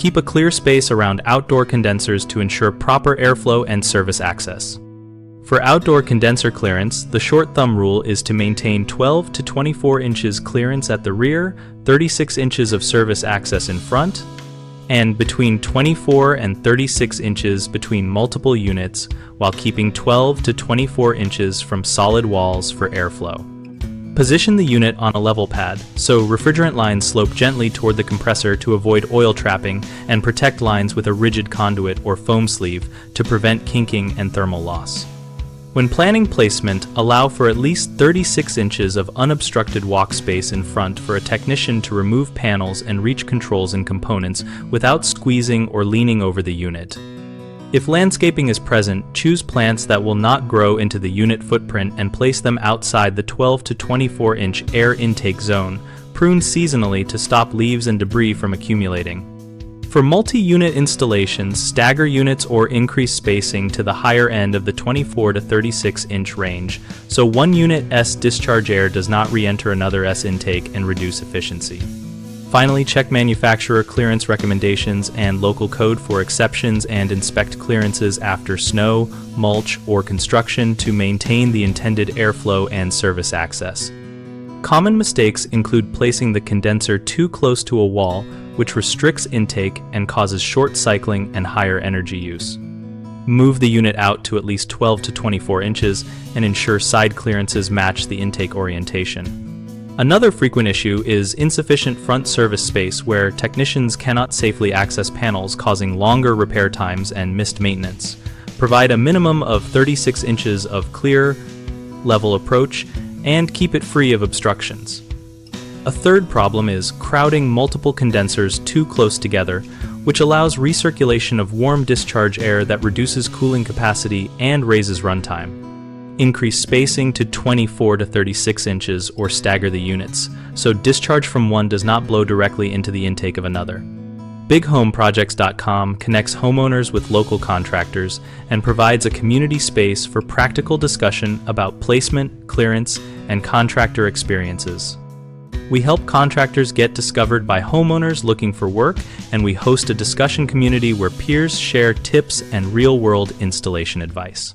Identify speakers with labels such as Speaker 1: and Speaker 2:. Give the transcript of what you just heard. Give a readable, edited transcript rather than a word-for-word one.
Speaker 1: Keep a clear space around outdoor condensers to ensure proper airflow and service access. For outdoor condenser clearance, the short thumb rule is to maintain 12 to 24 inches clearance at the rear, 36 inches of service access in front, and between 24 and 36 inches between multiple units, while keeping 12 to 24 inches from solid walls for airflow. Position the unit on a level pad, so refrigerant lines slope gently toward the compressor to avoid oil trapping, and protect lines with a rigid conduit or foam sleeve to prevent kinking and thermal loss. When planning placement, allow for at least 36 inches of unobstructed walk space in front for a technician to remove panels and reach controls and components without squeezing or leaning over the unit. If landscaping is present, choose plants that will not grow into the unit footprint and place them outside the 12 to 24 inch air intake zone. Prune seasonally to stop leaves and debris from accumulating. For multi-unit installations, stagger units or increase spacing to the higher end of the 24 to 36 inch range, so one unit's discharge air does not re-enter another's intake and reduce efficiency. Finally, check manufacturer clearance recommendations and local code for exceptions and inspect clearances after snow, mulch, or construction to maintain the intended airflow and service access. Common mistakes include placing the condenser too close to a wall, which restricts intake and causes short cycling and higher energy use. Move the unit out to at least 12 to 24 inches and ensure side clearances match the intake orientation. Another frequent issue is insufficient front service space where technicians cannot safely access panels, causing longer repair times and missed maintenance. Provide a minimum of 36 inches of clear, level approach, and keep it free of obstructions. A third problem is crowding multiple condensers too close together, which allows recirculation of warm discharge air that reduces cooling capacity and raises runtime. Increase spacing to 24 to 36 inches or stagger the units, so discharge from one does not blow directly into the intake of another. BigHomeProjects.com connects homeowners with local contractors and provides a community space for practical discussion about placement, clearance, and contractor experiences. We help contractors get discovered by homeowners looking for work, and we host a discussion community where peers share tips and real-world installation advice.